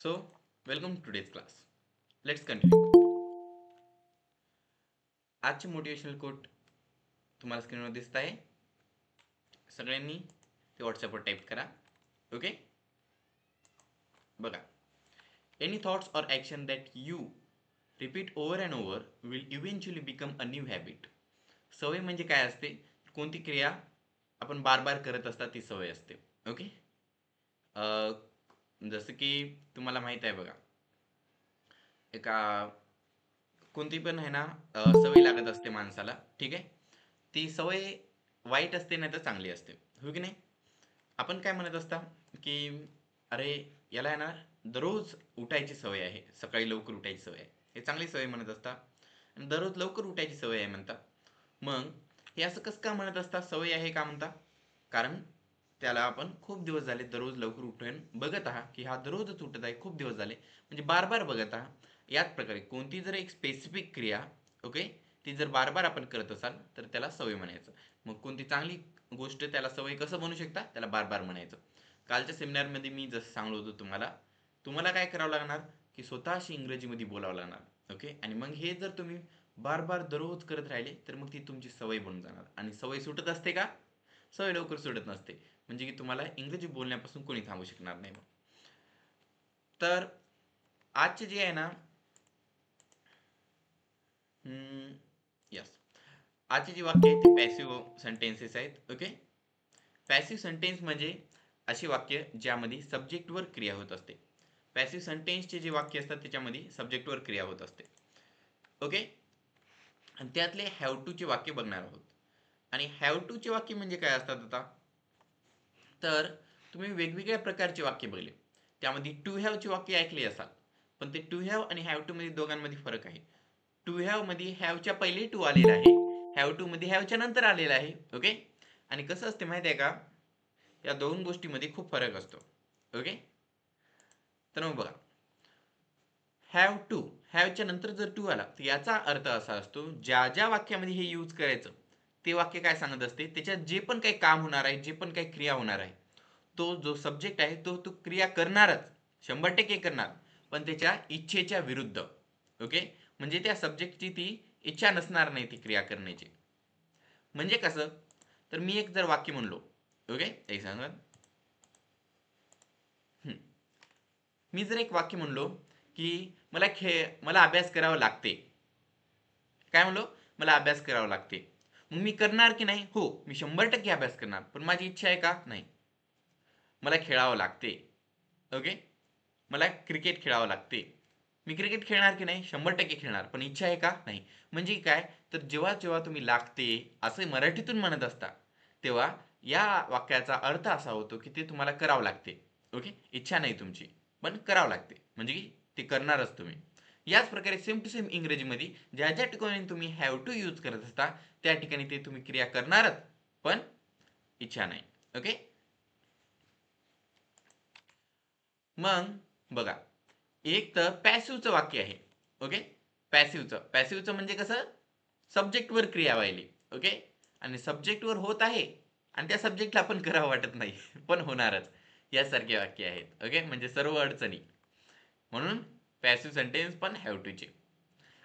So, welcome to today's class. Let's continue. आजचे motivational quote तुम्हाला स्क्रीनवर दिसत आहे. सगळ्यांनी ते व्हॉट्सअपवर टाईप करा. ओके, बघा. एनी थॉट्स और action that you repeat over and over will eventually become a new habit. सवय म्हणजे काय असते? कोणती क्रिया आपण बार बार करत असता ती सवय असते. ओके, जसं की तुम्हाला माहीत आहे बघा, एका कोणती पण आहे ना, सवय लागत असते माणसाला. ठीक आहे, ती सवय वाईट असते नाही तर चांगली असते, हो की नाही? आपण काय म्हणत असता की अरे, याला आहे ना दररोज उठायची सवय आहे, सकाळी लवकर उठायची सवय आहे, हे चांगली सवय म्हणत असता. आणि दररोज लवकर उठायची सवय आहे म्हणता. मग हे असं कसं का म्हणत असता, सवय आहे का म्हणता? कारण त्याला आपण खूप दिवस झाले दररोज लवकर उठून बघत आहात की हा दररोजच उठत आहे, खूप दिवस झाले, म्हणजे बार बार बघत आहात. याच प्रकारे कोणती जर एक स्पेसिफिक क्रिया, ओके, ती जर बार बार आपण करत असाल तर त्याला सवय म्हणायचं. मग कोणती चांगली गोष्ट त्याला सवय कसं बनवू शकता? त्याला बार बार म्हणायचं. कालच्या सेमिनारमध्ये मी जसं सांगलो होतो तुम्हाला, तुम्हाला काय करावं लागणार की स्वतःशी इंग्रजीमध्ये बोलावं लागणार. ओके, आणि मग हे जर तुम्ही बार बार दररोज करत राहिले तर मग ती तुमची सवय बनून जाणार. आणि सवय सुटत असते का? सवय लवकर सुटत नसते. म्हणजे की तुम्हाला इंग्रजी बोलण्यापासून कोणी थांबू शकणार नाही. तर आजचे जे आहे ना, यस, आजचे जे वाक्य आहेत ते पॅसिव्ह सेंटेन्सेस आहेत. ओके, पॅसिव्ह सेंटेन्स म्हणजे अशी वाक्य ज्यामध्ये सब्जेक्टवर क्रिया होत असते. पॅसिव्ह सेंटेन्सचे जे वाक्य असतात त्याच्यामध्ये सब्जेक्टवर क्रिया होत असते. ओके, आणि त्यातले हॅव टू चे वाक्य बघणार आहोत. आणि हॅव टू चे वाक्य म्हणजे काय असतात आता? तर तुम्ही वेगवेगळ्या प्रकारचे वाक्य बघले, त्यामध्ये टू हॅव चे वाक्य ऐकले असाल. पण ते टू हॅव आणि हॅव टू मध्ये दोघांमध्ये फरक आहे. टू हॅव मध्ये हॅवच्या पहिले टू आलेला आहे, हॅव टू मध्ये हॅवच्या नंतर आलेला आहे. ओके, आणि कसं असते माहिती आहे का, या दोन गोष्टीमध्ये खूप फरक असतो. ओके, तर मग बघा, हॅव टू, हॅवच्या नंतर जर टू आला तर याचा अर्थ असा असतो, ज्या ज्या वाक्यामध्ये हे यूज करायचं ते वाक्य काय सांगत असते, त्याच्यात जे पण काही काम होणार आहे, जे पण काही क्रिया होणार आहे, तो जो सब्जेक्ट आहे तो क्रिया करणारच, 100% करणार, पण त्याच्या इच्छेच्या विरुद्ध. ओके, म्हणजे त्या सब्जेक्टची ती इच्छा नसणार नाही ती क्रिया करण्याची. म्हणजे कसं? तर मी एक जर वाक्य म्हणलो, ओके, एक सांगा, मी जर एक वाक्य म्हणलो की मला अभ्यास करावा लागते. काय म्हणलो? मला अभ्यास करावा लागते. मग मी करणार की नाही? हो, मी 100% अभ्यास करणार. पण माझी इच्छा आहे का? नाही. मला खेळावं लागते. ओके, मला क्रिकेट खेळावं लागते. मी क्रिकेट खेळणार की नाही? 100% खेळणार. पण इच्छा आहे का? नाही. म्हणजे काय? तर जेव्हा जेव्हा तुम्ही लागते असं मराठीतून म्हणत असता, तेव्हा या वाक्याचा अर्थ असा होतो की ते तुम्हाला करावं लागते. ओके, इच्छा नाही तुमची, पण करावं लागते, म्हणजे की ते करणारच तुम्ही. याच प्रकारे सेम टू सेम इंग्रजीमध्ये ज्या ज्या ठिकाणी तुम्ही हॅव टू यूज करत असता त्या ठिकाणी ते तुम्ही क्रिया करणारच, पण इच्छा नाही. ओके, मग बघा, एक तर पॅसिव्हचं वाक्य आहे. ओके, पॅसिव्हचं म्हणजे कसं? सब्जेक्टवर क्रिया व्हायली. ओके, आणि सब्जेक्टवर होत आहे आणि त्या सब्जेक्टला आपण करावं वाटत नाही पण होणारच, यासारखे वाक्य आहेत. ओके, म्हणजे सर्व अडचणी. म्हणून पॅसिव्ह सेंटेन्स पण हॅव टूचे.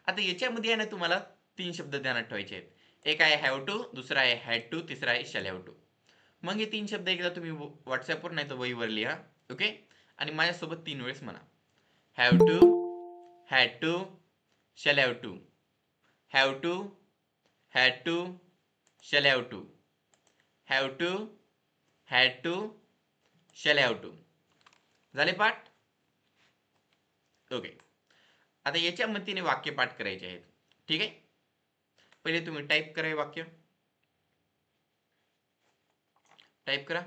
आता याच्यामध्ये आहे ना, तुम्हाला तीन शब्द ध्यानात ठेवायचे आहेत. एक आहे हॅव टू, दुसरा आहे हॅड टू, तिसरा आहे शॅल हॅव टू. मग हे तीन शब्द एकदा तुम्ही व्हॉट्सअपवर नाही तर वहीवर लिहा. ओके, आणि माझ्यासोबत तीन वेळेस म्हणा. Have to, had to, shall have to. Have to, had to, shall have to. Have to, had to, shall have to. झाले पाठ? ओके, आता याच्या मदतीने वाक्य पाठ करायचे आहेत. ठीक आहे, पहिले तुम्ही टाईप करा हे वाक्य. टाईप करा.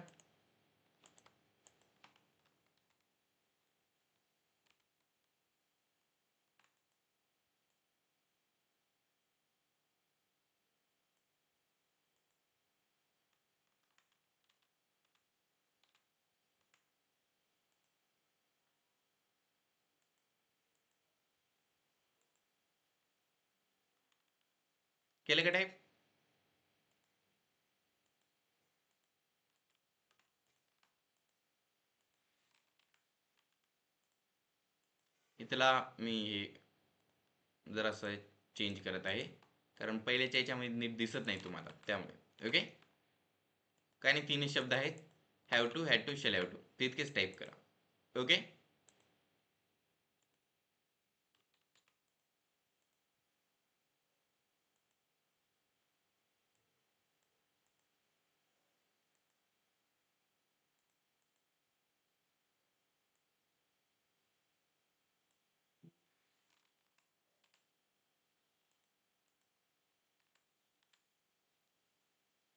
केलं का टाईप? इथला मी हे जरासं चेंज करत आहे, कारण पहिल्याच्या याच्यामध्ये नीट दिसत नाही तुम्हाला, त्यामुळे. ओके, काय नाही, तीनच शब्द आहेत. Have to, had to, shall have to, तितकेच टाईप करा. ओके.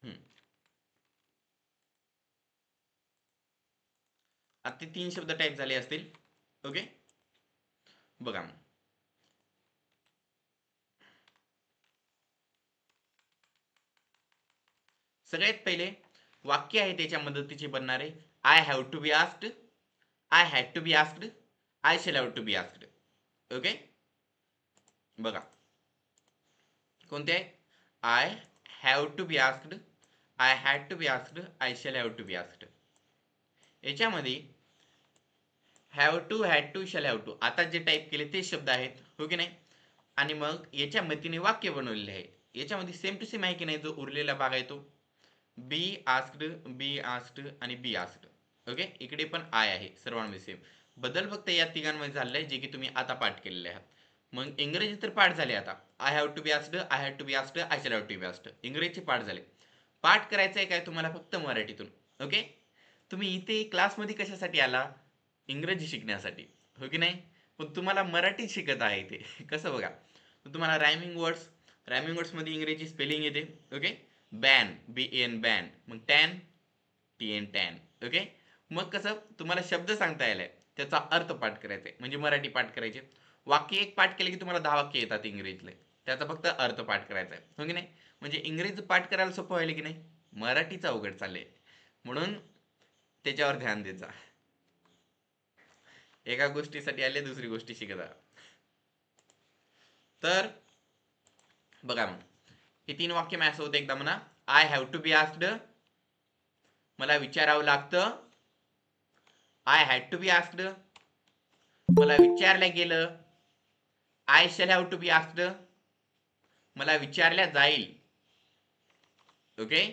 हम्म. आता ते 3 शब्द टाईप झाले असतील. ओके, बघा मग. सगळ्यात पहिले वाक्य आहे त्याच्या मदतीचे बनणारे. I have to be asked, I had to be asked, I shall have to be asked. Okay, बघा कोणते आहे. I have to be asked, I had to be asked, I shall have to be asked. याच्यामध्ये have to, had to, shall have to आता जे type केले ते शब्द आहेत, हो की नाही. आणि मग याच्या मदतीने वाक्य बनवलेले आहे. याच्यामध्ये सेम टू सेम आहे की नाही, जो उरलेला भाग आहे तो. बी आस्क्ड, बी आस्क्ड आणि बी आस्क्ड. ओके, इकडे पण आय आहे, सर्वांमध्ये सेम. बदल फक्त या तिघांमध्ये झालेला आहे, जे की तुम्ही आता पाठ केलेले आहात. मग इंग्रजी तर पाठ झाले आता. I have to be asked, I had to be asked, I shall have to be asked, इंग्रजीचे पाठ झाले. पाठ करायचं आहे काय तुम्हाला, फक्त मराठीतून. ओके, तुम्ही इथे क्लासमध्ये कशासाठी आला, इंग्रजी शिकण्यासाठी, हो की नाही. पण तुम्हाला मराठी शिकत आहे इथे. कसं बघा, तुम्हाला रायमिंग वर्ड्समध्ये इंग्रजी स्पेलिंग येते. Okay, ban, B N ban, मग tan, T N tan. Okay, मग कसं तुम्हाला शब्द सांगता यायलाय, त्याचा अर्थ पाठ करायचा आहे, म्हणजे मराठी पाठ करायचे. वाक्य एक पाठ केले की तुम्हाला 10 वाक्य येतात इंग्रजीतले, त्याचा फक्त अर्थ पाठ करायचा आहे, हो की नाही. म्हणजे इंग्रजी पाठ करायला सोपं व्हायला की नाही, मराठीचा अवघड चाललंय. म्हणून त्याच्यावर ध्यान देत जा. एका गोष्टीसाठी आले, दुसरी गोष्टी शिकत आहात. तर बघा मग, हे 3 वाक्य माझ्यासोबत एकदा म्हणा. I have to be asked, मला विचारावं लागतं. I had to be asked, मला विचारलं गेलं. I shall have to be asked, मला विचारल्या जाईल. ओके,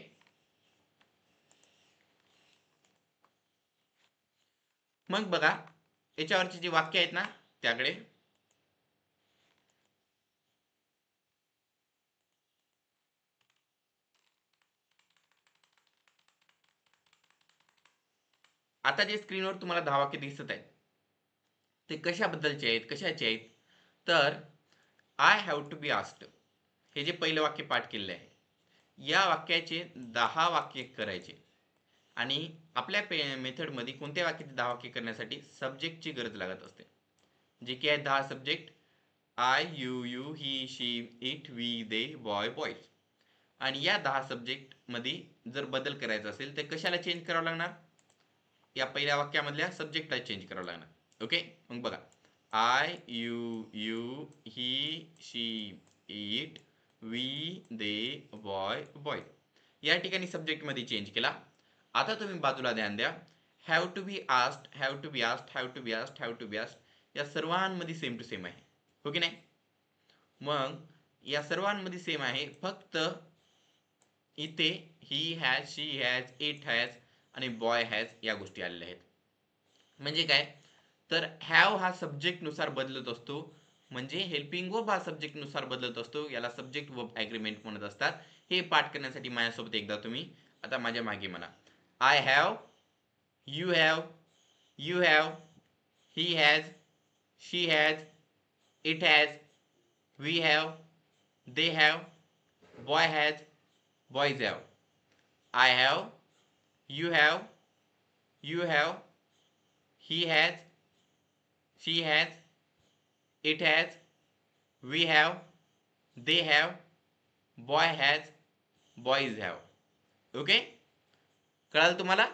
मग बघा याच्यावरची जी वाक्य आहेत ना, त्याकडे. आता जे स्क्रीनवर तुम्हाला 10 वाक्य दिसत आहेत, ते कशाबद्दलचे आहेत, कशाचे आहेत. तर I have to be asked, हे जे पहिलं वाक्य पाठ केलेलं आहे, या वाक्याचे 10 वाक्य करायचे. आणि आपल्या मेथडमध्ये कोणत्या वाक्याचे 10 वाक्य करण्यासाठी सब्जेक्टची गरज लागत असते, जे की आहे 10 subject. I, you, he, she, it, we, they, boy, boys. आणि या 10 सब्जेक्ट मध्ये जर बदल करायचा असेल तर कशाला चेंज करावं लागणार, या पहिल्या वाक्यामधल्या सब्जेक्टला चेंज करावं लागणार. ओके, मग बघा. I, you, he, she, it, we, they, boy, boy. या ठिकाणी सब्जेक्ट मध्ये चेंज केला. आता तुम्ही बाजूला ध्यान द्या. Have to be asked, have to be asked, have to be asked, have to be asked, या सर्वांमध्ये सेम टू सेम आहे, हो की नाही. मग या सर्वांमध्ये सेम आहे, फक्त इथे ही has, she has, it has आणि बॉय हॅज या गोष्टी आलेल्या आहेत. म्हणजे काय, तर हॅव हा सब्जेक्ट नुसार बदलत असतो, म्हणजे हेल्पिंग वर्ब हा सब्जेक्ट नुसार बदलत असतो, याला सब्जेक्ट वर्ब ॲग्रीमेंट म्हणत असतात. हे पाठ करण्यासाठी माझ्यासोबत एकदा तुम्ही आता माझ्या मागे म्हणा. I have, you have, he has, she has, it has, we have, they have, boy has, boys have. I have, you have, he has, she has, it has, we have, they have, boy has, boys have. Okay, कळालं तुम्हाला.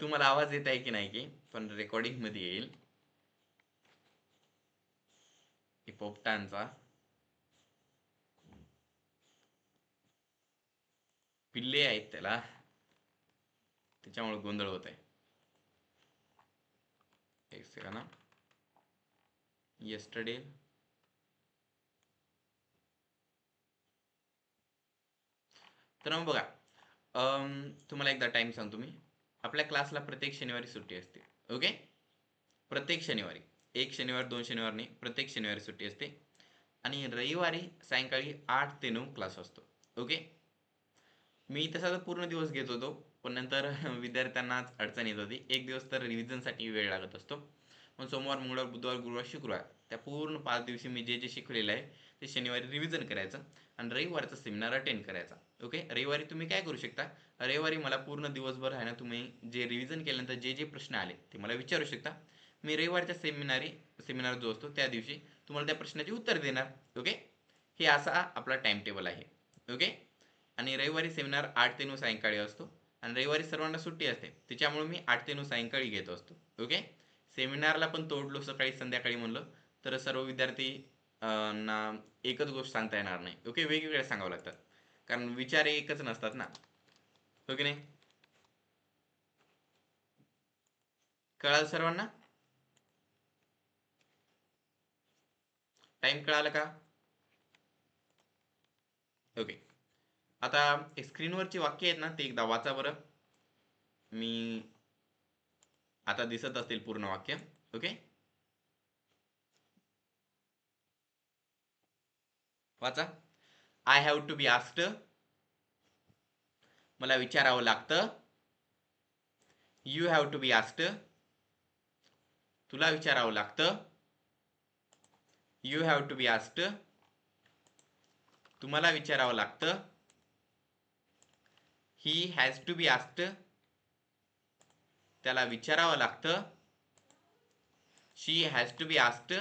तुम्हाला आवाज येत आहे की नाही की, पण रेकॉर्डिंग मध्ये येईल पोपटांचा. पिल्ले आहेत त्याला, त्याच्यामुळे गोंधळ होत आहे. एक सेकंड ना. येस्टरडे तर मग बघा, तुम्हाला एकदा टाइम सांगतो मी. आपल्या क्लासला प्रत्येक शनिवारी सुट्टी असते. ओके, प्रत्येक शनिवारी, एक शनिवार दोन शनिवार नाही, प्रत्येक शनिवारी सुट्टी असते. आणि रविवारी सायंकाळी 8 ते 9 क्लास असतो. ओके, मी तसा तर पूर्ण दिवस घेत होतो, पण नंतर विद्यार्थ्यांनाच अडचण येत होती. एक दिवस तर रिव्हिजनसाठी वेळ लागत असतो. मग सोमवार मंगळवार बुधवार गुरुवार शुक्रवार त्या पूर्ण 5 दिवशी मी जे जे शिकलेलं आहे ते शनिवारी रिव्हिजन करायचं आणि रविवारचा सेमिनार अटेंड करायचा. ओके, रविवारी तुम्ही काय करू शकता, रविवारी मला पूर्ण दिवसभर आहे ना, तुम्ही जे रिव्हिजन केल्यानंतर जे जे प्रश्न आले ते मला विचारू शकता. मी रविवारच्या सेमिनार जो असतो त्या दिवशी तुम्हाला त्या प्रश्नाचे उत्तर देणार. ओके, हे असा आपला टाइम टेबल आहे. ओके, आणि रविवारी सेमिनार 8 ते 9 सायंकाळी असतो आणि रविवारी सर्वांना सुट्टी असते, त्याच्यामुळे मी 8 ते 9 सायंकाळी घेत असतो. ओके, सेमिनारला पण तोडलो सकाळी संध्याकाळी म्हणलं तर सर्व विद्यार्थी ना एकच गोष्ट सांगता येणार नाही. ओके, वेगवेगळ्या सांगावं लागतात, कारण विचार एकच नसतात ना. हो की नाही, कळालं सर्वांना? टाइम कळालं का? ओके, आता स्क्रीनवरची वाक्य आहेत ना ते एकदा वाचा बरं. मी आता दिसत असतील पूर्ण वाक्य. ओके, वाचा. I have to be asked, मला विचारावं लागतं. You have to be asked, तुला विचारावं लागतं. You have to be asked, तुम्हाला विचारावं लागतं. He has to be asked, त्याला विचारावं लागतं. She has to be asked,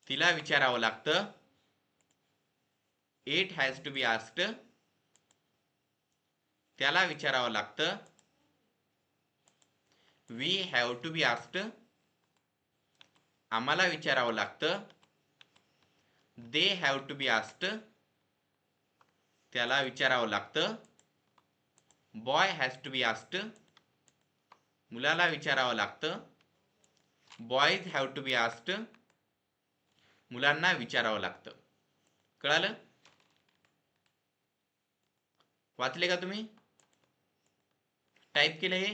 तिला विचारावं लागतं. It has to be asked, त्याला विचारावं लागतं. We have to be asked, आम्हाला विचारावं लागतं. They have to be asked, त्याला विचारावं लागतं. Boy has to be asked, मुलाला विचारावं लागतं. Boys have to be asked, मुलांना विचारावं लागतं. कळालं? वाचले का तुम्ही? टाईप केलं हे?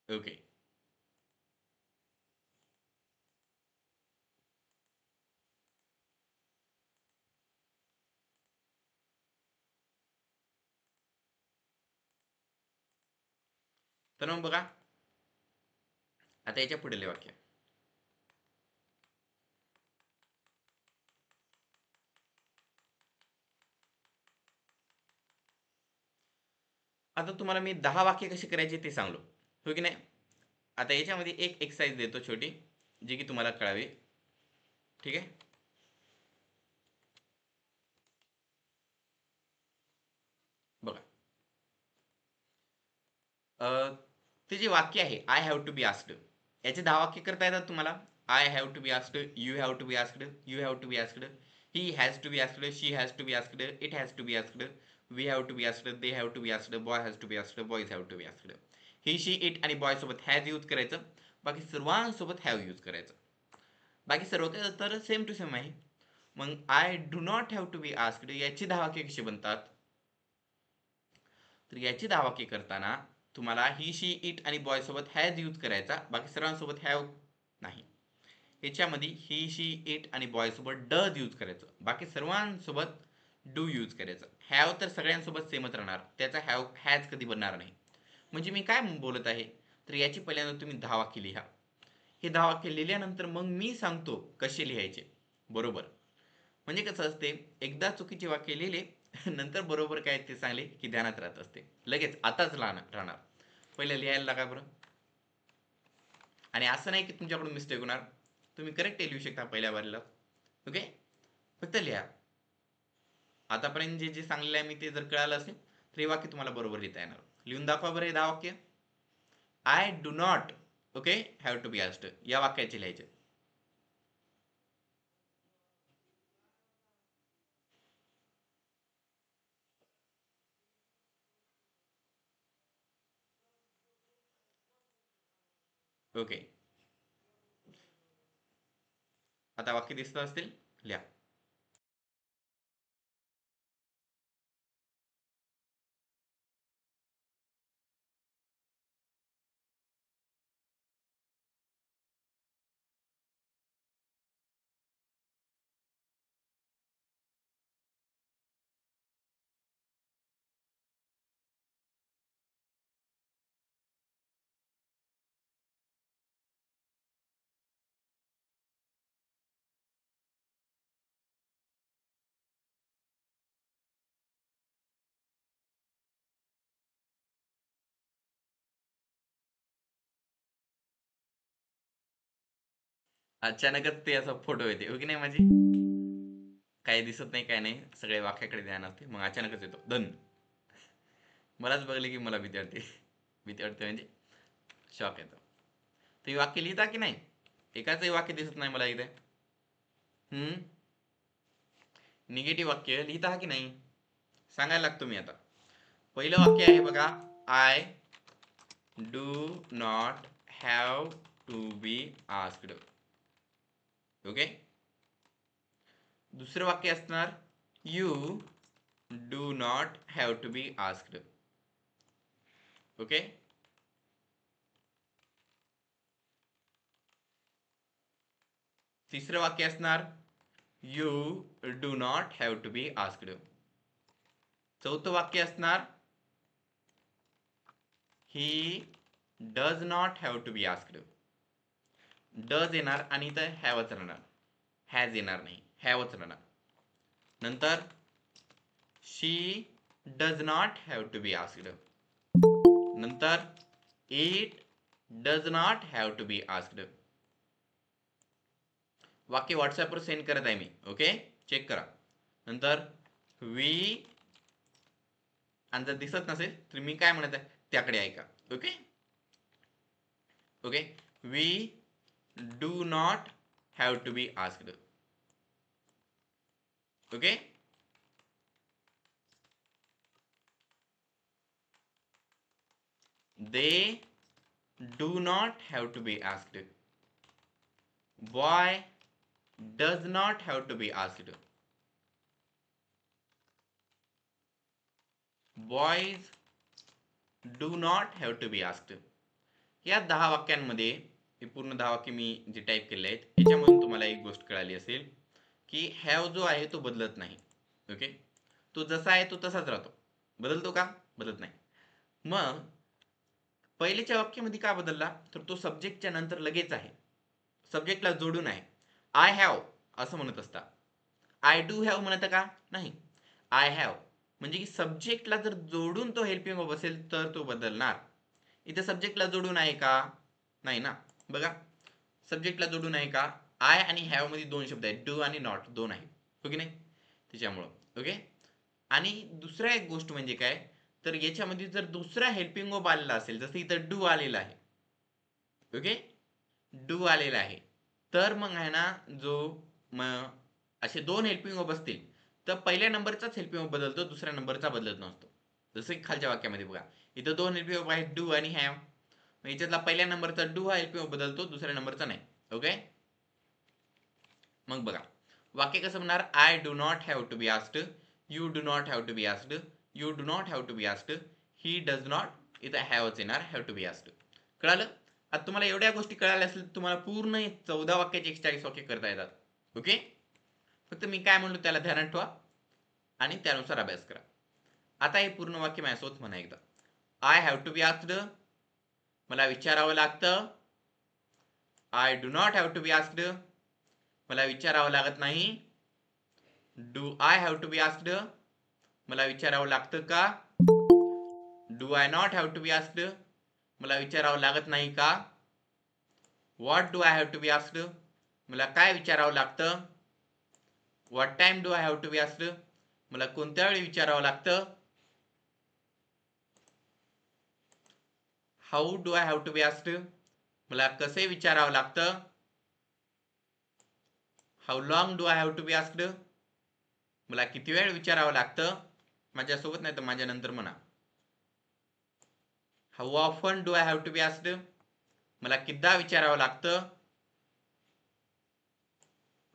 ओके, तर मग बघा आता याच्या पुढील वाक्य. आता तुम्हाला मी 10 वाक्य कशी करायची ते सांगलो, हो की नाही. आता याच्यामध्ये एक एक्सरसाइज देतो छोटी, जी की तुम्हाला कळावी. ठीक आहे, बघा. ते जे वाक्य आहे I have to be asked, याचे 10 वाक्य करता येतात तुम्हाला. I have to be asked, you have to be asked, you have to be asked, he has to be asked, she has to be asked, it has to be asked, we have to be asked, they have to be asked, boy has to be asked, boys have to be asked. He she it आणि boy सोबत has use करायचं, बाकी सर्वांसोबत have use करायचं. बाकी सर्व काय तर सेम टू सेम आहे. मग I do not have to be asked याची 10 वाक्य कशी बनतात, तर याची 10 वाक्य करताना तुम्हाला ही शी इट आणि बॉय सोबत हॅज यूज करायचा, बाकी सर्वांसोबत हॅव नाही. याच्यामध्ये ही शी इट आणि बॉय सोबत डज यूज करायचं, बाकी सर्वांसोबत डू यूज करायचं. हॅव तर सगळ्यांसोबत सेमच राहणार, त्याचा हॅव हॅज कधी बनणार नाही. म्हणजे मी काय बोलत आहे, तर याची पहिल्यांदा तुम्ही 10 वाक्य लिहा. हे 10 वाक्य लिहिल्यानंतर मग मी सांगतो कसे लिहायचे, बरोबर. म्हणजे कसं असते, एकदा चुकीचे वाक्य लिहिले नंतर बरोबर काय ते सांगले की ध्यानात राहत असते, लगेच आताच राहणार. पहिले लिहायला लागा बरं. आणि असं नाही की तुमच्याकडून मिस्टेक होणार, तुम्ही करेक्ट लिहू शकता पहिल्या बारीला. ओके, फक्त लिहा. आतापर्यंत जे जे सांगलेलं आहे मी ते जर कळालं असेल तर हे वाक्य तुम्हाला बरोबर लिहिता येणार. लिहून दाखवा बरं हे 10 वाक्य. I do not okay, have to be asked या वाक्याचे लिहायचे. ओके, आता वाक्य दिसत असतील, लिहा. अचानकच ते असं फोटो येते हो की नाही, माझी काही दिसत नाही, काय नाही, सगळे वाक्याकडे ध्यान असते, मग अचानकच येतो धन. मलाच बघले की मला भीती वाटते. भीती वाटते म्हणजे शॉक येतो. तुम्ही वाक्य लिहिता की नाही? एकाचंही वाक्य दिसत नाही मला इथे. निगेटिव्ह वाक्य लिहिता की नाही सांगायला लागतो मी आता. पहिलं वाक्य आहे बघा, I do not have to be asked. Okay. दुसरं वाक्य असणार, you do not have to be asked. Okay. तिसरं वाक्य असणार, you do not have to be asked. चौथं वाक्य असणार, he does not have to be asked. Does येणार आणि इथं हॅवच राहणार, हॅज येणार नाही, हॅवच राहणार. नंतर she does not have to be asked. नंतर it does not have to be asked. वाक्य व्हॉट्सअपवर सेंड करत आहे मी. ओके, चेक करा. नंतर वी, आणि जर दिसत नसेल तर मी काय म्हणत आहे त्याकडे ऐका. Okay. Okay, we do not have to be asked. Okay. They do not have to be asked. Boy does not have to be asked. Boys do not have to be asked. या 10 वाक्यांमध्ये, हे पूर्ण 10 वाक्य मी जे type केले आहेत याच्यामधून तुम्हाला एक गोष्ट कळाली असेल की हॅव जो आहे तो बदलत नाही. ओके, तो जसा आहे तो तसाच राहतो. बदलतो का? बदलत नाही. मग पहिल्याच्या वाक्यामध्ये का बदलला, तर तो सब्जेक्टच्या नंतर लगेच आहे, सब्जेक्टला जोडून आहे. आय हॅव असं म्हणत असता, आय डू हॅव म्हणत का नाही, आय हॅव म्हणजे की सब्जेक्टला जर जोडून तो हेल्पिंग वर्ब असेल तर तो बदलणार. इथे सब्जेक्टला जोडून आहे का? नाही ना. बघा, सब्जेक्टला जोडून आहे का? आय आणि हॅव मध्ये दोन शब्द आहेत, डू आणि नॉट, दोन आहेत. हो की नाही, त्याच्यामुळं. ओके. आणि दुसरा एक गोष्ट म्हणजे काय, तर याच्यामध्ये जर दुसरा हेल्पिंग वर्ब आलेला असेल, जसं इथं डू आलेला आहे. ओके, डू आलेला आहे, तर मग आहे ना, जो असे दोन हेल्पिंग वर्ब असतील तर पहिल्या नंबरचाच हेल्पिंग वर्ब बदलतो, दुसऱ्या नंबरचा बदलत नसतो. जसं की खालच्या वाक्यामध्ये बघा, इथं दोन हेल्पिंग वर्ब आहेत, डू आणि हॅव. याच्यातला पहिल्या नंबरचा डू हा हेल्पिंग वर्ब बदलतो, दुसऱ्या नंबरचा नाही. ओके. मग बघा, वाक्य कसं म्हणणार, I do not have to be asked, you do not have to be asked, you do not have to be asked, he does not, इथं हॅवच येणार, हॅव टू बी आस्क्ड. कळालं? आता तुम्हाला एवढ्या गोष्टी कळाल्या असेल, तुम्हाला पूर्ण 14 वाक्याचे 41 वाक्य करता येतात. ओके. फक्त मी काय म्हणलो त्याला ध्यानात ठेवा आणि त्यानुसार अभ्यास करा. आता हे पूर्ण वाक्य माझ्यासोबत म्हणा एकदा. I have to be asked, मला विचारावं लागतं. I do not have to be asked, मला विचारावं लागत नाही. Do I have to be asked, मला विचारावं लागतं का? Do I not have to be asked, मला विचारावं लागत नाही का? What do I have to be asked, मला काय विचारावं लागतं? What time do I have to be asked, मला कोणत्या वेळी विचारावं लागतं? How do I have to be asked, मला कसे विचारावं लागतं? How long do I have to be asked? मला किती वेळ विचारावं लागतं? माझ्यासोबत नाही तर माझ्या नंतर म्हणा. How often do I have to be asked? मला कितीदा विचारावं लागतं?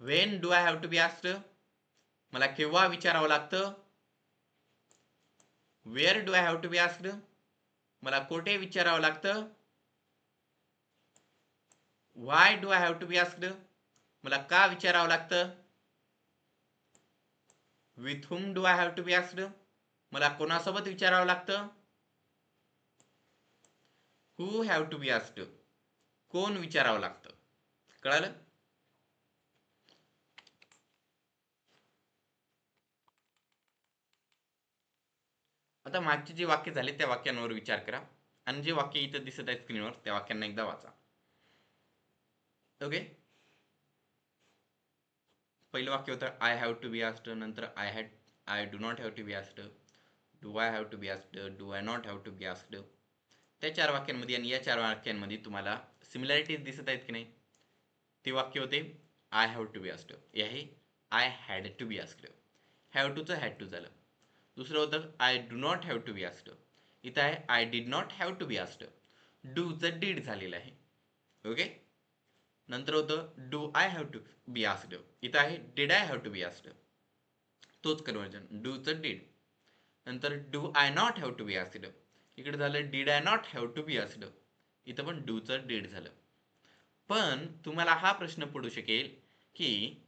When do I have to be asked? मला केव्हा विचारावं लागतं? Where do I have to be asked? मला कोठे विचारावं लागतं? Why do I have to be asked? मला का विचारावं लागतं? With whom do I have to be asked? मला कोणासोबत विचारावं लागतं? Who have to be asked? कोण विचारावं लागतं? कळालं? आता मागचे जे वाक्य झाले त्या वाक्यांवर विचार करा आणि जे वाक्य इथं दिसत आहे स्क्रीनवर त्या वाक्यांना एकदा वाचा. ओके, पहिलं वाक्य होतं I have to be asked, नंतर I do not have to be asked, do I have to be asked, do I not have to be asked. त्या 4 वाक्यांमध्ये आणि या 4 वाक्यांमध्ये तुम्हाला सिमिलॅरिटीज दिसत आहेत की नाही? ते वाक्य होते I have to be asked, हे आहे I had to be asked. Have टूचं हॅड टू झालं. दुसरं होतं I do not have to be asked, इथं आहे I did not have to be asked, डूचं डीड झालेलं आहे. ओके, नंतर होतं do I have to be asked, इथं आहे did I have to be asked, तोच कन्वर्जन डूचं डीड. नंतर do I not have to be asked, इकडे झालं did I not have to be asked, इथं पण डूचं डीड झालं. पण तुम्हाला हा प्रश्न पडू शकेल की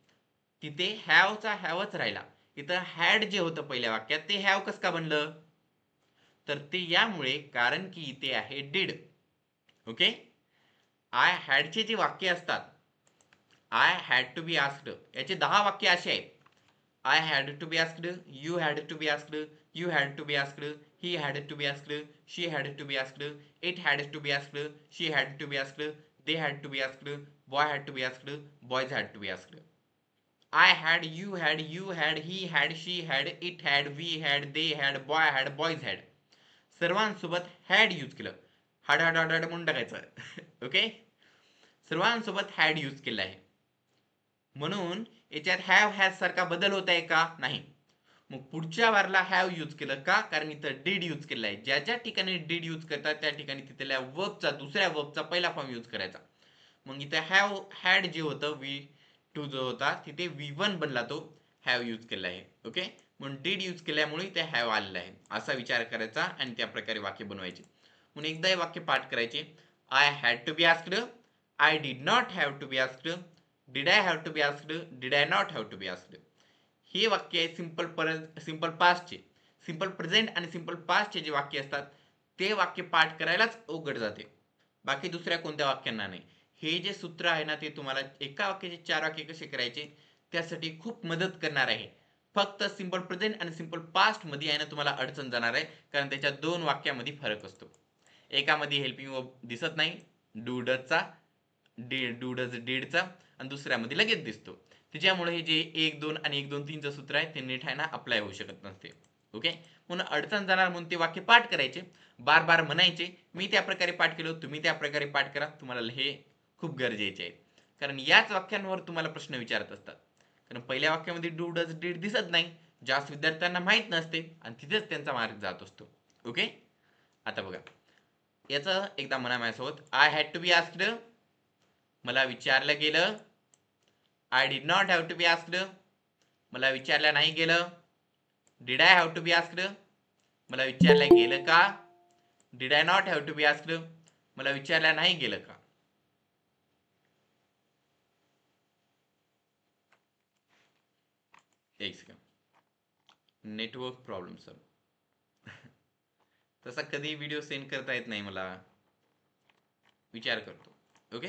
तिथे हॅवचा हॅवच राहिला, इथं हॅड जे होतं पहिल्या वाक्यात ते हॅव कसं का बनलं? तर ते यामुळे कारण की इथे आहे डिड. ओके, आय हॅडचे जे वाक्य असतात, I had to be asked याचे 10 वाक्य असे आहेत. I had to be asked, you had to be asked, you had to be asked, he had to be asked, she had to be asked, it had to be asked, she had to be asked, they had to be asked, boy had to be asked, boys had to be asked. I had, you had, he had, she had, it had, we had, they had, boy had, boys had. सर्वांसोबत had use केलं. हाड हाड हाड हाड म्हणून टाकायचं. Okay, सर्वांसोबत had use केलं आहे. म्हणून याच्यात हॅव हॅज सारखा बदल होत आहे का? नाही. मग पुढच्या वारला हॅव यूज केलं का? कारण इथं डीड यूज केलं आहे. ज्या ज्या ठिकाणी डीड यूज करतात त्या ठिकाणी तिथल्या वर्बचा दुसऱ्या वर्बचा पहिला फॉर्म यूज करायचा. मग इथे हॅव हॅड जे होतं V2 जो होता तिथे V1 बनला, तो हॅव यूज केला आहे. ओके, म्हणून डीड यूज केल्यामुळे इथे हॅव आलेला आहे असा विचार करायचा आणि त्या प्रकारे वाक्य बनवायचे. म्हणून एकदा हे वाक्य पाठ करायचे. I had to be asked, I did not have to be asked, did I have to be asked, did I not have to be asked. हे वाक्य आहे सिंपल पास्टचे. सिंपल प्रेझेंट आणि सिंपल पास्टचे जे वाक्य असतात ते वाक्य पाठ करायलाच अवघड जाते, बाकी दुसऱ्या कोणत्या वाक्यांना नाही. हे जे सूत्र आहे ना ते तुम्हाला एका वाक्याचे 4 वाक्य कसे करायचे त्यासाठी खूप मदत करणार आहे. फक्त सिंपल प्रेझेंट आणि सिंपल पास्ट मध्ये आहे ना तुम्हाला अडचण जाणार आहे, कारण त्याच्या 2 वाक्यामध्ये फरक असतो. एकामध्ये हेल्पिंग वर्ब दिसत नाही डू डजचा, डू डज डीडचा, आणि दुसऱ्यामध्ये लगेच दिसतो. त्याच्यामुळे हे जे 1 2 आणि 1 2 3 चं सूत्र आहे ते नीट आहे ना अप्लाय होऊ शकत नसते. ओके, म्हणून अडचण जाणार म्हणून ते वाक्य पाठ करायचे, बार बार म्हणायचे. मी त्या प्रकारे पाठ केलं, तुम्ही त्या प्रकारे पाठ करा. तुम्हाला हे खूप गरजेचे आहे, कारण याच वाक्यांवर तुम्हाला प्रश्न विचारत असतात. कारण पहिल्या वाक्यामध्ये डू डज डीड दिसत नाही, जास्त विद्यार्थ्यांना माहीत नसते आणि तिथेच त्यांचा मार्क जात असतो. ओके, आता बघा याचं एकदा म्हणा माझ्यासोबत. I had to be asked, मला विचारलं गेलं. I did not have to be asked, मला विचारलं नाही गेलं. Did I have to be asked, मला विचारलं गेलं का. Did I not have to be asked, मला विचारलं नाही गेलं का. एक सेकंड, नेटवर्क प्रॉब्लेम सर. तसा कधी व्हिडिओ सेंड करता येत नाही मला, विचार करतो. ओके,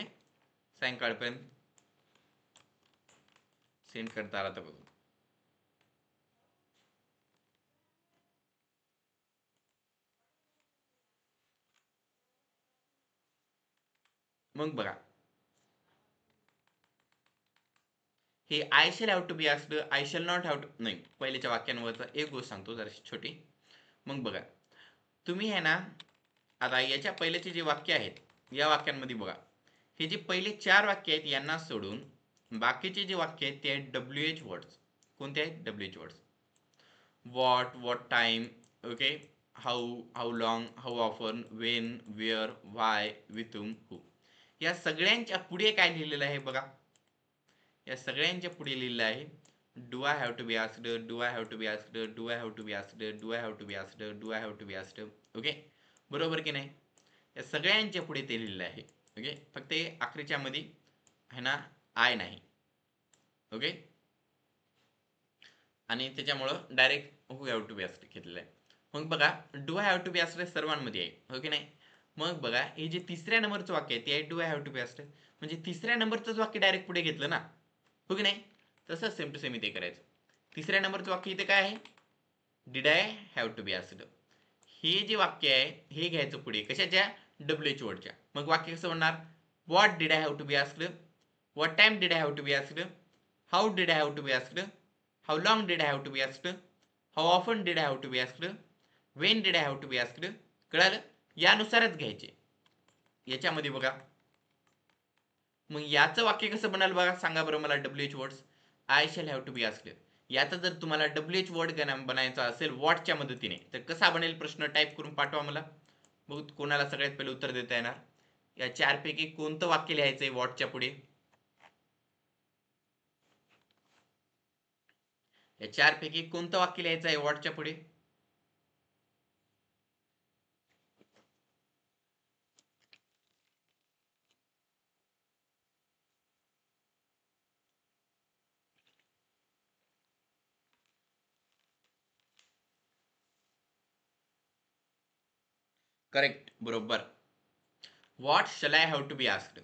सायंकाळपर्यंत सेंड करता आला तर बघू. मग बघा हे I shall have to be asked, I shall not have to, नाही पहिल्याच्या वाक्यांवरचा एक गोष्ट सांगतो जरा छोटी. मग बघा तुम्ही आहे ना, आता याच्या पहिल्याचे जे वाक्य आहेत या वाक्यांमध्ये बघा हे जे पहिले 4 वाक्य आहेत यांना सोडून बाकीचे जे वाक्य आहेत ते आहेत WH वर्ड्स. कोणते आहेत? WH words. what time, okay, how long, how often, when, where, why, with whom, who. या सगळ्यांच्या पुढे काय लिहिलेलं आहे बघा. या सगळ्यांच्या पुढे लिहिलेलं आहे do I have to be asked, do I have to be asked, do I have to be asked, do I have to be asked, do I have to be asked. Okay, बरोबर की नाही? या सगळ्यांच्या पुढे ते लिहिलेलं आहे. Okay, फक्त आखरीच्या मध्ये आहे ना आय नाही. ओके, आणि त्याच्यामुळं direct who have to be asked घेतलेलं आहे. मग बघा do I have to be asked सर्वांमध्ये आहे. हो की नाही? मग बघा हे जे तिसऱ्या नंबरचं वाक्य आहे ते आहे do I have to be asked, म्हणजे तिसऱ्या नंबरचंच वाक्य डायरेक्ट पुढे घेतलं ना. हो की नाही? तसंच सेम टू सेम इथे करायचं. तिसऱ्या नंबरचं वाक्य इथे काय आहे? Did I have to be asked. हे जे वाक्य आहे हे घ्यायचं पुढे कशाच्या? WH वर्डच्या. मग वाक्य कसं म्हणणार? What did I have to be asked, what time did I have to be asked, how did I have to be asked, how long did I have to be asked, how often did I have to be asked, when did I have to be asked. कळालं? यानुसारच घ्यायचे याच्यामध्ये बघा. मग याचं वाक्य कसं बनाल बघा, सांगा बरं मला. WH words I shall have to be asked. याचा जर तुम्हाला WH वर्ड बनायचा असेल वॉटच्या मदतीने तर कसा बनेल? प्रश्न टाईप करून पाठवा मला. बघू कोणाला सगळ्यात पहिले उत्तर देता येणार. या चारपैकी कोणतं वाक्य लिहायचंय वॉटच्या पुढे? या चारपैकी कोणतं वाक्य लिहायचं आहे वॉटच्या पुढे? करेक्ट, बरोबर. What shall I have to be asked.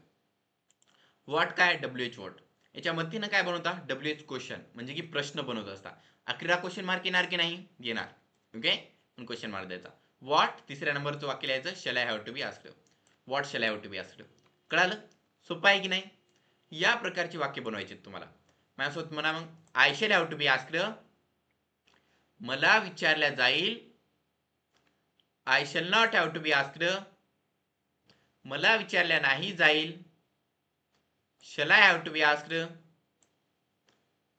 What काय? WH word. याच्या मदतीनं काय बनवता? WH क्वेश्चन, म्हणजे की प्रश्न बनवत असता. अखेरीला क्वेश्चन मार्क येणार की नाही? येणार. ओके, पण क्वेश्चन मार्क द्यायचा. व्हॉट तिसऱ्या नंबरचं वाक्य लिहायचं shall I have to be asked. What shall I have to be asked. कळालं? सोपं आहे की नाही? या प्रकारची वाक्य बनवायचे तुम्हाला. माझ्यासोबत म्हणा मग. I shall have to be asked, मला विचारल्या जाईल. I shall not have to be asked, मला विचारल्या नाही जाईल. Shall I have to be asked,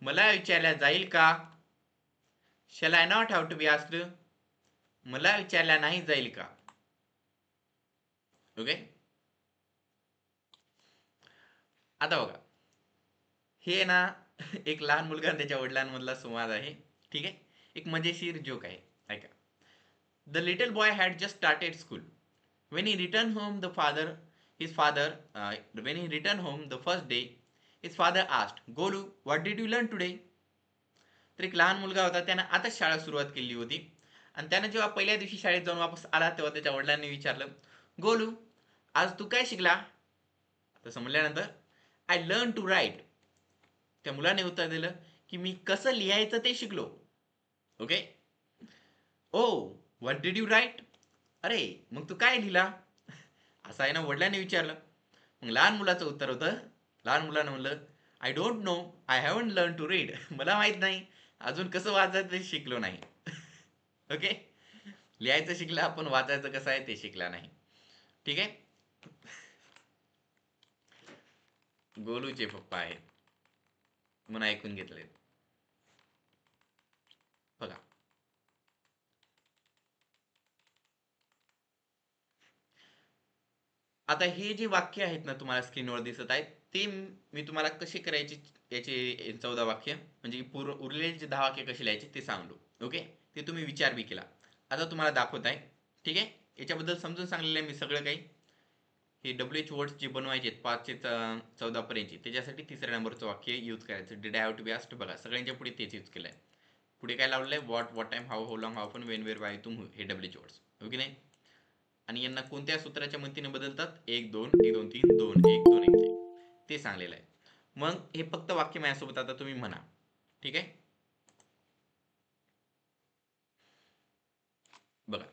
मला विचारल्या जाईल का. Shall I not have to be asked, मला विचारल्या नाही जाईल का. ओके, आता बघा हे ना एक लहान मुलगा त्याच्या वडिलांमधला संवाद आहे. ठीक आहे, एक मजेशीर जोक आहे, ऐका. The little boy had just started school. When he returned home, when he returned home the first day, his father asked, "Golu, what did you learn today?" तर एक लहान मुलगा होता, त्यानं आताच शाळा सुरुवात केली होती. आणि त्यानं जेव्हा पहिल्या दिवशी शाळेत जाऊन वापस आला तेव्हा त्याच्या वडिलांनी विचारलं, गोलू आज तू काय शिकला? तसं म्हणल्यानंतर आय लर्न टू राईट. त्या मुलाने उत्तर दिलं की मी कसं लिहायचं ते शिकलो. Okay. Oh what did you write. अरे मग तू काय लिहिला? असं आहे ना वडिलांनी विचारलं. मग लहान मुलाचं उत्तर होतं, लहान मुलानं म्हणलं, I don't know, I haven't learn to read. मला माहित नाही, अजून कसं वाचायचं ते शिकलो नाही. ओके, लिहायचं शिकला आपण, वाचायचं कसं आहे ते शिकला नाही. ठीक आहे. गोलूचे पप्पा आहेत म्हणून ऐकून घेतले. बघा आता हे जे वाक्य आहेत ना तुम्हाला स्क्रीनवर दिसत आहेत ते मी तुम्हाला कसे करायचे याचे 14 वाक्य म्हणजे पूर्ण उरलेले जे 10 वाक्य कसे लिहायचे ते सांगलो. ओके, ते तुम्ही विचार बी केला. आता तुम्हाला दाखवत आहे. ठीक आहे, याच्याबद्दल समजून सांगलेलं आहे मी सगळं काही. हे WH वर्ड्स जे बनवायचे 5 ते 14 पर्यंतचे त्याच्यासाठी तिसऱ्या नंबरचं वाक्य यूज करायचं. Did I have to be asked. बघा सगळ्यांच्या पुढे तेच यूज केलं आहे. पुढे काय लावलेलं आहे? What time, how long, how often, when, where, why, तुम, हे WH वर्ड्स. ओके नाही. आणि यांना कोणत्या सूत्राच्या मदतीने बदलतात? 1 2 1 2 3 2 1 2 1 3 ते सांगलेलं आहे. मग हे फक्त वाक्य माझ्यासोबत आता तुम्ही म्हणा. ठीक आहे, बघा.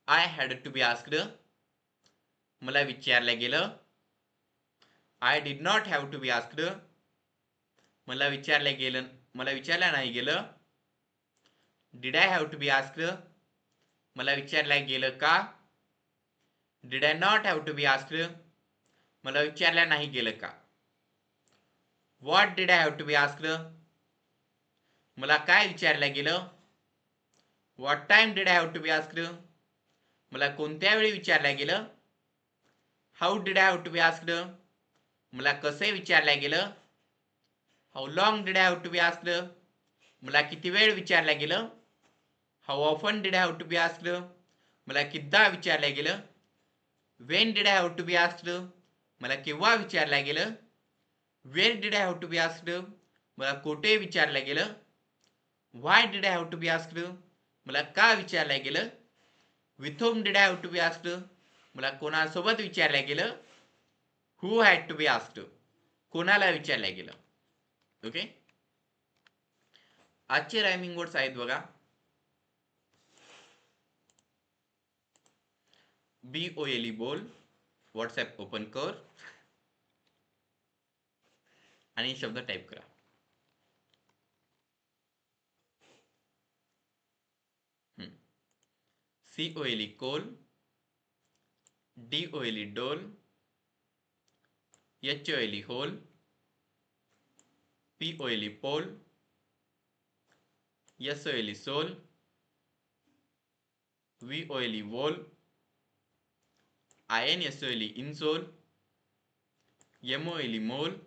I had to be asked, मला विचारलं गेलं. I did not have to be asked, मला विचारल्या नाही गेलं. Did I have to be asked, मला विचारल्या गेलं का. Did I not have to be asked, मला विचारल्या नाही गेलं का? What did I have to be asked, मला काय विचारलं गेलं? What time did I have to be asked, मला कोणत्या वेळी विचारलं गेलं? How did I have to be asked, मला कसे विचारलं गेलं? How long did I have to be asked, मला किती वेळ विचारलं गेलं? How often did I have to be asked, मला कितीदा विचारलं गेलं? When did I have to be asked, मला केव्हा विचारलं गेलं? Where did I have to be asked, मला कोठे विचारलं गेलं? Why did I have to be asked, मला का विचारलं गेलं? With home did I have to be asked, मला कोणासोबत विचारलं गेलं? Who had to be asked, कोणाला विचारलं गेलं? ओके, आजचे रायमिंग वर्ड्स आहेत बघा. BOLE बोल, व्हॉट्सॲप ओपन कर आणि शब्द टाईप करा. COLE cole, DOLE dole, HOLE hole, POLE pole, SOLE sole, VOLE vole, INSOLE insole, MOLE mole,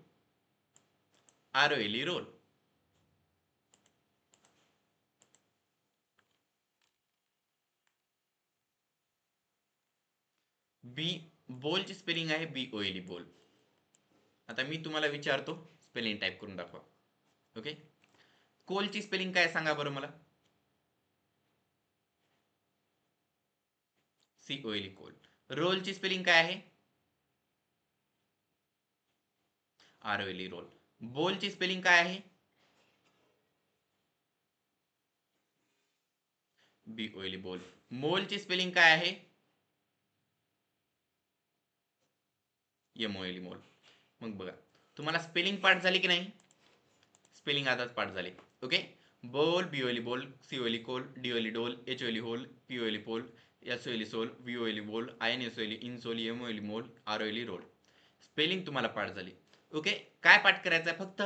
ROLE role. बोलची स्पेलिंग आहे BOLE बोल. आता मी तुम्हाला विचारतो, स्पेलिंग टाईप करून दाखवा. ओके, कोलची स्पेलिंग काय सांगा बरं मला? COLE Coal. रोलची स्पेलिंग काय आहे? ROLE role. बोलची स्पेलिंग काय आहे? BOLE बोल. मोलची स्पेलिंग काय आहे? MOLE मोल. मग बघा, तुम्हाला स्पेलिंग पाठ झाली की नाही? स्पेलिंग आताच पाठ झाले. ओके, बोल, BOLE bole, COLE cole, DOLE dole, HOLE hole, POLE pole, SOLE sole, VOLE vole, INSOLE insole, MOLE mole, ROLE role. Spelling तुम्हाला पाठ झाली. ओके, काय पाठ करायचं आहे? फक्त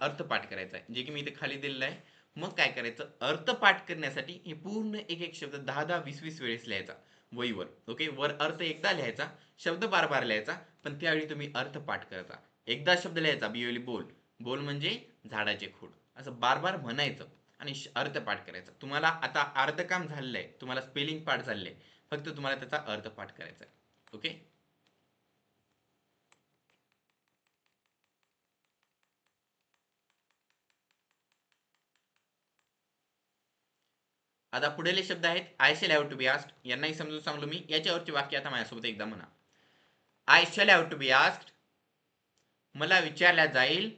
अर्थ पाठ करायचा आहे, जे की मी इथे खाली दिलेलं आहे. मग काय करायचं? अर्थ पाठ करण्यासाठी हे पूर्ण एक एक शब्द 10-10, 20-20 वेळेस लिहायचा वहीवर. ओके, वर अर्थ एकदा लिहायचा, शब्द बार बार लिहायचा, पण त्यावेळी तुम्ही अर्थ पाठ करायचा. एकदा शब्द लिहायचा BOLE बोल, बोल म्हणजे झाडाचे खोड, असं बार बार म्हणायचं आणि अर्थ पाठ करायचा. तुम्हाला आता अर्ध काम झालेलं आहे, तुम्हाला स्पेलिंग पाठ झालेलं आहे, फक्त तुम्हाला त्याचा अर्थ पाठ करायचा आहे. ओके, आता पुढील शब्द आहेत I shall have to be asked. यांनाही समजून सांगलो मी. याच्यावरची वाक्य आता माझ्यासोबत एकदा म्हणा. I shall have to be asked, मला विचारल्या जाईल.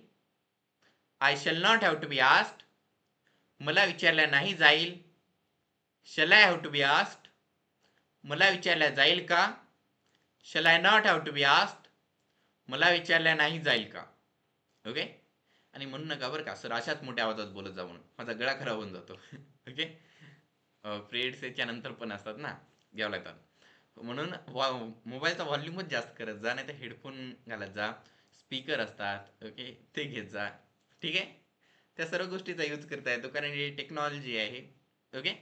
I shall not have to be asked, मला विचारल्या नाही जाईल. Shall I have to be asked, मला विचारल्या जाईल का? Shall I not have to be asked, मला विचारल्या नाही जाईल का? ओके, आणि म्हणू नका बरं का सर अशाच मोठ्या आवाजात बोलत जा म्हणून, माझा गळा खराब होऊन जातो. ओके, फ्रेड्स याच्या नंतर पण असतात ना, घ्यावं लागतात. म्हणून मोबाईलचा व्हॉल्यूमच जास्त करत जा, नाही तर हेडफोन घालत जा, स्पीकर असतात. ओके, ते घेत जा. ठीक आहे, त्या सर्व गोष्टीचा यूज करता येतो, कारण ही टेक्नॉलॉजी आहे. ओके,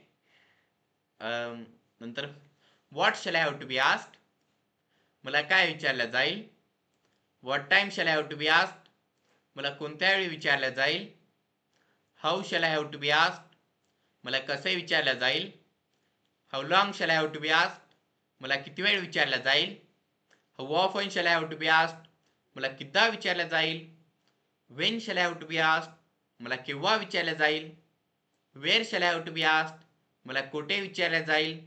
नंतर what shall I have to be asked, मला काय विचारलं जाईल. What time shall I have to be asked, मला कोणत्या वेळी विचारलं जाईल. How shall I have to be asked, मला कसे विचारलं जाईल. How long shall I have to be asked, मला किती वेळ विचारलं जाईल. How often shall I have to be asked, मला कितीदा विचारलं जाईल. When shall I have to be asked, मला केव्हा विचारलं जाईल. Where shall I have to be asked, मला कोठे विचारलं जाईल.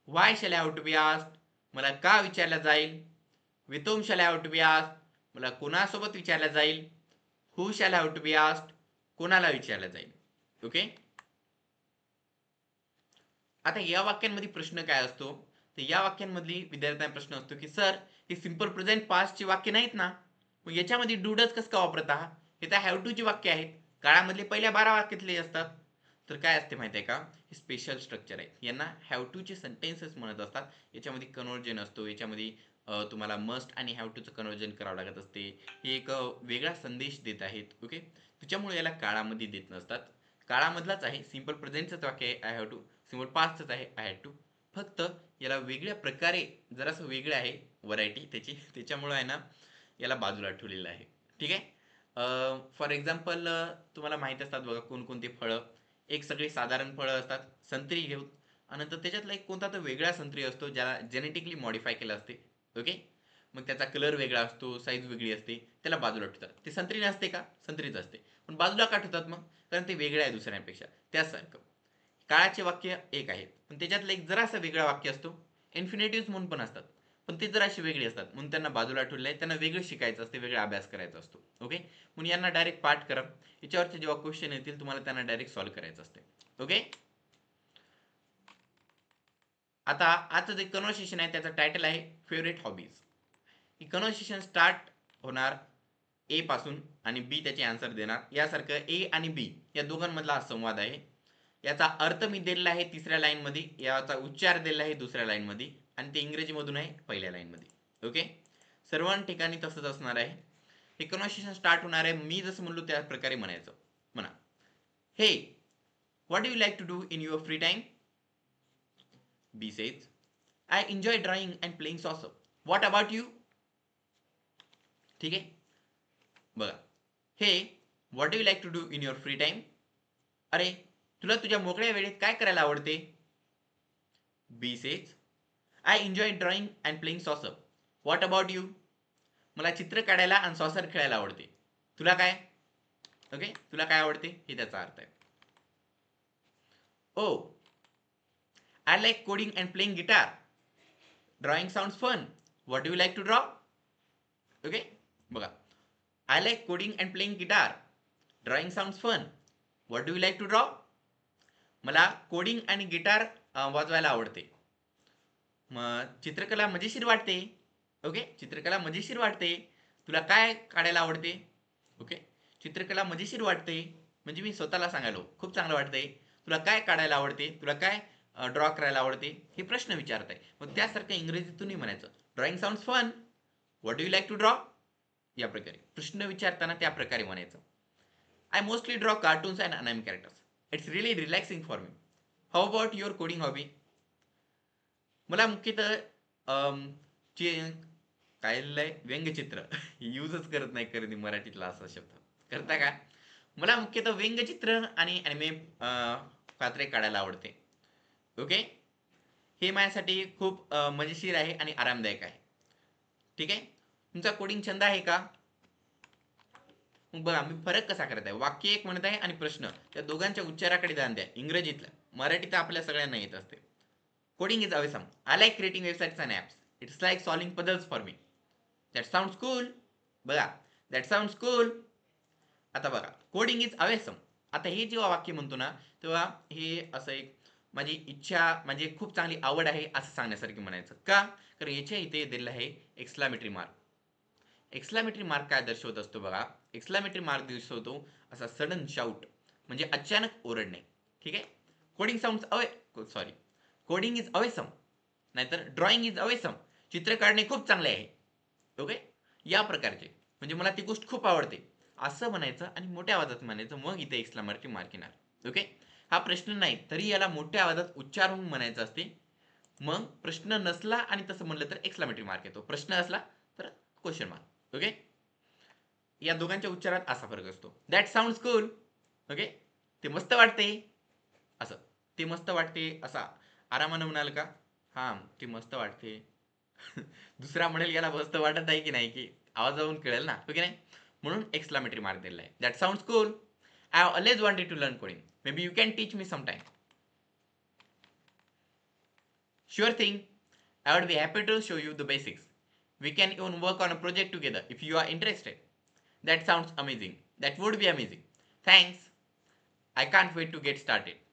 Why shall I have to be asked, मला का विचारलं जाईल. With whom shall I have to be asked, मला कोणासोबत विचारलं जाईल. Who shall have to be asked, कोणाला विचारलं जाईल. ओके, आता या वाक्यांमध्ये प्रश्न काय असतो, तर या वाक्यांमधली विद्यार्थ्यांना प्रश्न असतो की सर हे सिंपल प्रेझेंट पास्टची वाक्य नाहीत ना, मग याच्यामध्ये डूडच कसं का वापरत आहात. हे तर हॅव टूची वाक्य आहेत, काळामधले पहिल्या 12 वाक्यातले असतात. तर काय असते माहिती आहे का, हे स्पेशल स्ट्रक्चर आहे, यांना हॅव टूचे सेंटेन्सेस म्हणत असतात. याच्यामध्ये कन्वर्जन असतो, याच्यामध्ये तुम्हाला मस्ट आणि हॅव टूचं कन्वर्जन करावं लागत असते. हे एक वेगळा संदेश देत आहेत. ओके, त्याच्यामुळे याला काळामध्ये देत नसतात. काळामधलाच आहे, सिम्पल प्रेझेंटचंच वाक्य आहे आय हॅव टू, सिम्पल पास्टच आहे आय हॅड टू. फक्त याला वेगळ्या प्रकारे जरासं वेगळं आहे व्हरायटी त्याची, त्याच्यामुळं आहे ना याला बाजूला ठेवलेलं आहे. ठीक आहे. फॉर एक्झाम्पल तुम्हाला माहीत असतात बघा कोणकोणते फळं. एक सगळी साधारण फळं असतात, संत्री घेऊ, आणि नंतर त्याच्यातला एक कोणता तर वेगळा संत्री असतो ज्याला जेनेटिकली मॉडिफाय केलं असते. ओके, मग त्याचा कलर वेगळा असतो, साईज वेगळी असते, त्याला बाजूला ठेवतात. ते संत्री नसते का, संत्रीच असते, पण बाजूला का ठेवतात मग, कारण ते वेगळं आहे दुसऱ्यांपेक्षा. त्यासारखं काळाचे वाक्य एक आहे, पण त्याच्यातलं एक जरासा वेगळा वाक्य असतो. इन्फिनेटिव्ह म्हणून पण असतात, पण ते जराशी वेगळी असतात म्हणून त्यांना बाजूला ठेवलं आहे. त्यांना वेगळं शिकायचं असते, वेगळा अभ्यास करायचा असतो. ओके, म्हणून यांना डायरेक्ट पाठ करा. याच्यावरचे जेव्हा क्वेश्चन येतील तुम्हाला त्यांना डायरेक्ट सॉल्व्ह करायचं असते. ओके, आता आजचं जे कन्व्हर्सेशन आहे त्याचं टायटल आहे फेवरेट हॉबीज. ही कन्व्हर्सेशन स्टार्ट होणार ए पासून आणि बी त्याचे आन्सर देणार. यासारखं ए आणि बी या दोघांमधला हा संवाद आहे. याचा अर्थ मी दिलेला आहे तिसऱ्या लाईन मध्ये, याचा उच्चार दिलेला आहे दुसऱ्या लाईन मध्ये, आणि ते इंग्रजीमधून आहे पहिल्या लाईन मध्ये. ओके, सर्व ठिकाणी तसंच असणार आहे. हे कन्व्हर्सेशन स्टार्ट होणार आहे, मी जसं म्हणलो त्या प्रकारे म्हणायचं. म्हणा, हे what do you like to do in your free time. B says, I enjoy drawing and playing soccer. What about you? ठीक आहे, बघा, हे what do you like to do in your free time. अरे, तुला तुझ्या मोकळ्या वेळेत काय करायला आवडते. B says, I enjoy drawing and playing soccer. What about you. मला चित्र काढायला आणि सॉसर खेळायला आवडते. तुला काय. ओके, तुला काय आवडते हे त्याचा अर्थ आहे. ओ, I like coding and playing guitar. Drawing sounds fun. What do you like to draw? Okay, बघा, I like coding and playing guitar. Drawing sounds fun. What do you like to draw? मला coding आणि guitar वाजवायला आवडते. मग चित्रकला मजेशीर वाटते. Okay, चित्रकला मजेशीर वाटते. तुला काय काढायला आवडते. ओके, चित्रकला मजेशीर वाटते म्हणजे मी स्वतःला सांगायलो खूप चांगलं वाटतंय. तुला काय काढायला आवडते, तुला काय ड्रॉ करायला आवडते, हे प्रश्न विचारत आहे. मग त्यासारखं इंग्रजीतूनही म्हणायचं, drawing sounds fun. What do you like to draw. या प्रकारे प्रश्न विचारताना त्या प्रकारे म्हणायचं. I mostly draw cartoons and anime characters. It's really relaxing for me. How about your coding hobby. मला मुख्यतः जे काय लिहिलंय व्यंगचित्र यूजच करत नाही कधी मराठीतला असा शब्द करता का. मला मुख्यतः व्यंगचित्र आणि अॅनिमे पात्रे काढायला आवडते. ओके, हे माझ्यासाठी खूप मजेशीर आहे आणि आरामदायक आहे. ठीक आहे, तुमचा कोडिंग छंद आहे का. मग बघा मी फरक कसा करत आहे. वाक्य एक म्हणत आहे आणि प्रश्न, त्या दोघांच्या उच्चाराकडे ध्यान द्या. इंग्रजीतलं, मराठीत आपल्या सगळ्यांना येत असते. Coding is awesome. I like creating websites and apps. It's like solving puzzles for me. That sounds cool. बघा, दॅट साऊंड्स कूल. आता बघा, कोडिंग इज अवेसम. आता हे जेव्हा वाक्य म्हणतो ना तेव्हा हे असं एक माझी इच्छा, म्हणजे खूप चांगली आवड आहे असं सांगण्यासारखी म्हणायचं. का, कारण याच्या इथे दिलेलं आहे एक्सक्लामेटरी मार्क. एक्सक्लामेटरी मार्क काय दर्शवत असतो बघा. एक्सक्लामेटरी मार्क दर्शवतो असा सडन शाउट, म्हणजे अचानक ओरडणे. ठीक आहे, coding sounds sorry, coding is awesome, नाहीतर ड्रॉइंग इज अवेसम, चित्र काढणे खूप चांगले आहे. ओके, या प्रकारचे, म्हणजे मला ती गोष्ट खूप आवडते असं म्हणायचं आणि मोठ्या आवाजात म्हणायचं. मग इथे एक्सक्लामेटरी मार्क येणार. ओके, हा प्रश्न नाही तरी याला मोठ्या आवाजात उच्चार होऊन म्हणायचं असते. मग प्रश्न नसला आणि तसं म्हणलं तर एक्सक्लामेटरी मार्क येतो. प्रश्न असला तर क्वेश्चन मार्क. ओके, या दोघांच्या उच्चारात असा फरक असतो. That sounds cool. ओके, ते मस्त वाटते. असं, ते मस्त वाटते असा आरामानं म्हणाल का. हा, ते मस्त वाटते. दुसरा म्हणेल याला मस्त वाटत आहे की नाही, की आवाजावरून कळेल ना. ओके नाही, म्हणून एक्सक्लामेटरी मार्क दिलेला आहे. That sounds cool. I have always wanted to learn coding. Maybe you can teach me sometime. Sure thing. I would be happy to show you the basics. We can even work on a project together if you are interested. That sounds amazing. That would be amazing. Thanks. I can't wait to get started.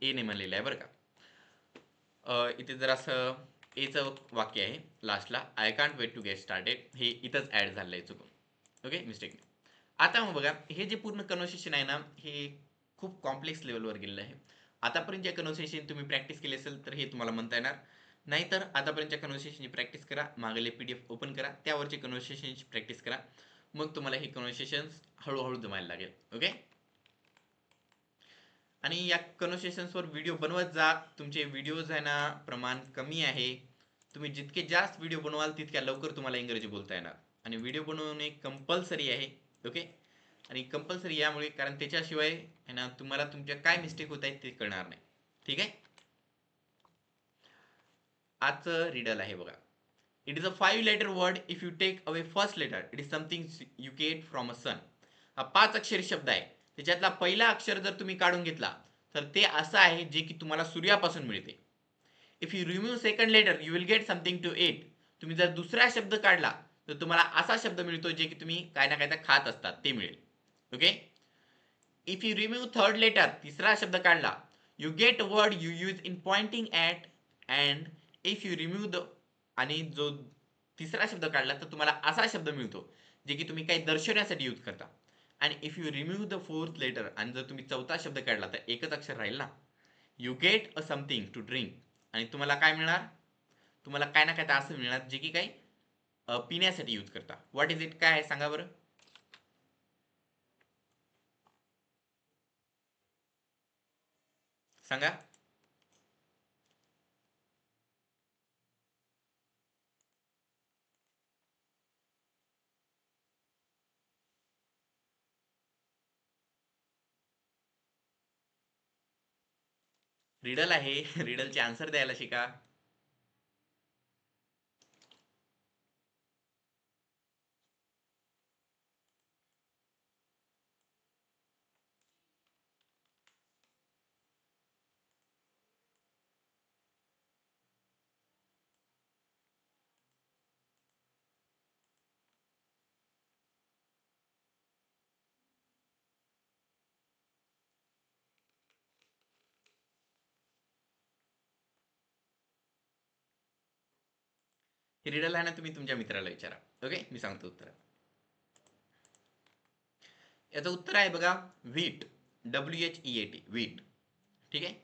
ए ने म्हणलेलं आहे बरं का. इथे जरासं एचं वाक्य आहे लास्टला. I can't wait to get started, हे इथंच ॲड झालं आहे चुकून. Okay, mistake. आता मग बघा, हे जे पूर्ण कन्व्हर्सेशन आहे ना हे खूप कॉम्प्लेक्स लेवलवर गेलेलं आहे. आतापर्यंत जे कन्व्हर्सेशन तुम्ही प्रॅक्टिस केली असेल तर हे तुम्हाला म्हणता येणार नाहीतर आतापर्यंतच्या कन्व्हर्सेशनची प्रॅक्टिस करा, मागले PDF ओपन करा, त्यावरची कन्व्हर्सेशनची प्रॅक्टिस करा, मग तुम्हाला ही कन्व्हर्सेशन हळूहळू जमायला लागेल. ओके. आणि या कन्व्हर्सेशन्सवर व्हिडिओ बनवत जा. तुमचे व्हिडिओज आहे ना प्रमाण कमी आहे. तुम्ही जितके जास्त व्हिडिओ बनवाल तितक्या लवकर तुम्हाला इंग्रजी बोलता येणार. आणि व्हिडिओ बनवणे कंपल्सरी आहे. ओके. आणि कंपल्सरी यामुळे कारण त्याच्याशिवाय आहे ना तुम्हाला तुमच्या काय मिस्टेक होत आहेत ते कळणार नाही. ठीक आहे. आजचं रिडल आहे बघा. It is a 5 letter word. If you take away first letter it is something you get from a sun. हा 5 अक्षरी शब्द आहे. त्याच्यातला पहिला अक्षर जर तुम्ही काढून घेतला तर ते असं आहे जे की तुम्हाला सूर्यापासून मिळते. If you remove second letter you will get something to eat. तुम्ही जर दुसरा शब्द काढला तर तुम्हाला असा शब्द मिळतो जे की तुम्ही काय ना काय खात असतात ते मिळेल. Okay. If you remove third letter तिसरा शब्द काढला you get word you use in pointing at and if you remove the आणि जो तिसरा शब्द काढला तर तुम्हाला असा शब्द मिळतो जे की तुम्ही काही दर्शवण्यासाठी यूज करता. आणि if you remove the fourth letter आणि जर तुम्ही चौथा शब्द काढला तर एकच अक्षर राहील ना. You get a something to drink आणि तुम्हाला काय मिळणार, तुम्हाला काय ना काय तर असं मिळणार जे की काही पिण्यासाठी यूज करता. व्हॉट इज इट, काय आहे सांगा बरं. सांगा. रिडल आहे. रिडलचे आन्सर द्यायला शिका. हे रिडल आहे ना तुम्ही तुमच्या मित्राला विचारा. ओके. मी सांगतो उत्तर. याचं उत्तर आहे बघा व्हीट. WHEAT wheat. ठीक आहे.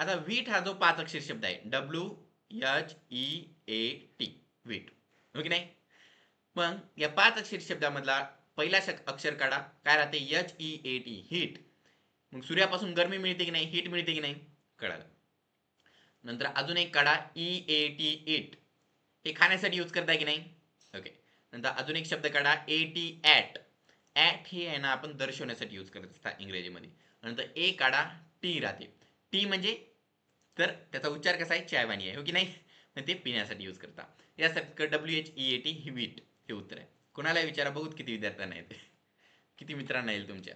आता व्हीट हा जो 5 अक्षर शब्द आहे WHEAT व्हीट. हो की नाही. मग या 5 अक्षर शब्दामधला पहिला अक्षर काढा. काय राहते HEAT हीट. मग सूर्यापासून गरमी मिळते की नाही, हीट मिळते की नाही, कळालं. नंतर अजून एक काढा EAT ईट. हे खाण्यासाठी यूज करताय की नाही. ओके. नंतर अजून एक शब्द काढा AT ॲट. ॲट हे आहे ना आपण दर्शवण्यासाठी यूज करत असतात इंग्रजीमध्ये. नंतर ए काढा टी राहते. टी म्हणजे तर त्याचा उच्चार कसा आहे चायवानी आहे. हो की नाही. मग ते पिण्यासाठी यूज करता. यासाठी WHEAT ही वीट हे उत्तर आहे. कोणाला विचारा बघूत किती विद्यार्थ्यांना येते, किती मित्रांना येईल तुमच्या.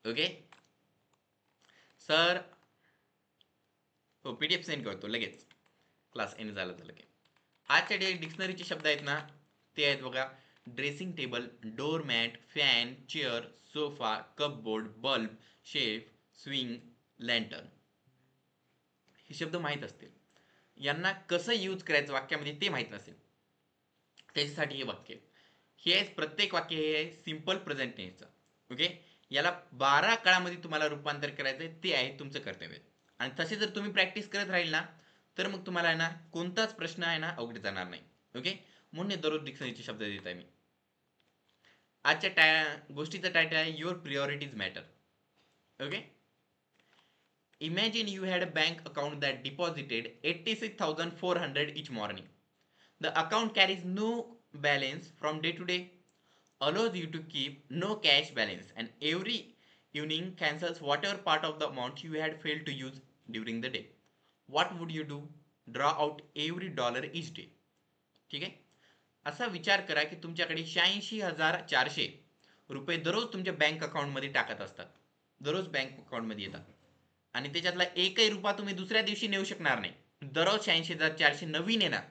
ओके. सर हो PDF सेंड करतो लगेच क्लास एंड झाला तर लगेच. आजच्या डिक्शनरीचे शब्द आहेत ना ते आहेत बघा dressing table, doormat, fan, chair, sofa, cupboard, bulb, shelf, swing, lantern. हे शब्द माहीत असतील. यांना कसं यूज करायचं वाक्यामध्ये ते माहीत नसेल त्याच्यासाठी हे वाक्य. हे प्रत्येक वाक्य हे आहे सिंपल प्रेझेंट टेन्सचं. ओके. याला 12 काळामध्ये तुम्हाला रूपांतर करायचं ते आहे तुमचं कर्तव्य. आणि तसे जर तुम्ही प्रॅक्टिस करत राहील ना तर मग तुम्हाला आहे ना कोणताच प्रश्न आहे ना अवघड जाणार नाही. ओके. म्हणून दररोज डिक्शनरीचे शब्द देत आहे मी. आजच्या गोष्टीचं टायटल आहे your priorities matter. Okay. Imagine you had a bank account that deposited 86,400 each morning. The account carries no balance from day to day, allows you to keep no cash balance, and every evening cancels whatever part of the amount you had failed to use during the day. What would you do? Draw out every dollar each day. ठीक आहे. असा विचार करा की तुमच्याकडे 86,400 रुपये दररोज तुमच्या बँक अकाउंटमध्ये टाकत असतात. दररोज बँक अकाउंटमध्ये येतात आणि त्याच्यातला एकही रुपया तुम्ही दुसऱ्या दिवशी नेऊ शकणार नाही. दररोज 86,400 नवीन येणार.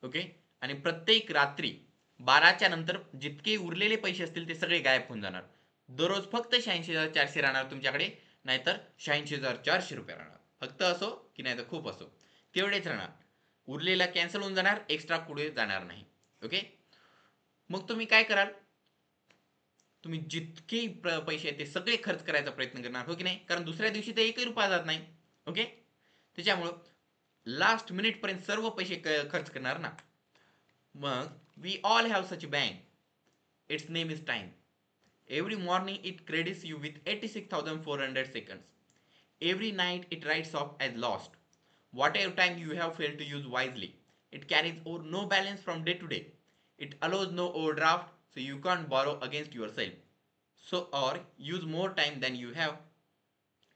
ओके. आणि प्रत्येक रात्री 12च्या नंतर जितके उरलेले पैसे असतील ते सगळे गायब होऊन जाणार. दररोज फक्त 86,400 राहणार तुमच्याकडे, नाहीतर 86,400 रुपये राहणार. फक्त असो की नाही तर खूप असो तेवढेच राहणार. उरलेला कॅन्सल होऊन जाणार, एक्स्ट्रा पुढे जाणार नाही. ओके. मग तुम्ही काय कराल, तुम्ही जितके पैसे आहेत ते सगळे खर्च करायचा प्रयत्न करणार. हो की नाही. कारण दुसऱ्या दिवशी ते एकही रुपया जात नाही. ओके. त्याच्यामुळं लास्ट मिनिट पर्यंत सर्व पैसे खर्च करणार ना. मग we all have such bank, its name is time. Every morning it credits you with 86,400 seconds. Every night it writes off as lost. Whatever time you have failed to use wisely, it carries over no balance from day to day. It allows no overdraft, so you can't borrow against yourself. So or use more time than you have.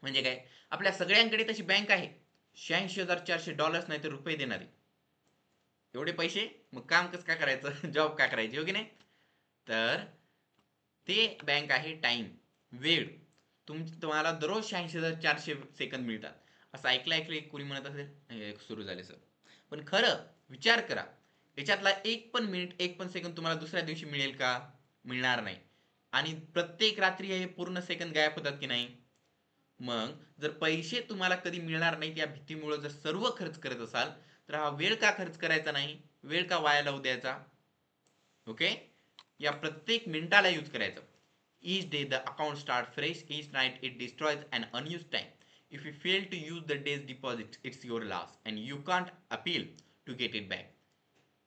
म्हणजे काय, आपल्या सगळ्यांकडे तशी bank आहे. $86,400 नाही तर रुपये देणारी. एवढे पैसे, मग काम कसं का करायचं, जॉब का करायची, हो की नाही. तर ते बँक आहे टाइम, वेळ. तुम्हाला दररोज 86,400 सेकंद मिळतात. असं ऐकलं कोणी म्हणत असेल सुरू झाले सर, पण खरं विचार करा, याच्यातला एक पण मिनिट, एक पण सेकंद तुम्हाला दुसऱ्या दिवशी मिळेल का? मिळणार नाही. आणि प्रत्येक रात्री हे पूर्ण सेकंद गायब होतात की नाही. मग जर पैसे तुम्हाला कधी मिळणार नाही त्या भीतीमुळे जर सर्व खर्च करत असाल, तर हा वेळ का खर्च करायचा नाही, वेळ का वाया लावू द्यायचा. ओके, या प्रत्येक मिनिटाला यूज करायचं. Each day the account starts fresh, each night it destroys an unused time. If you fail to use the day's deposit, it's your loss and you can't appeal to get it back.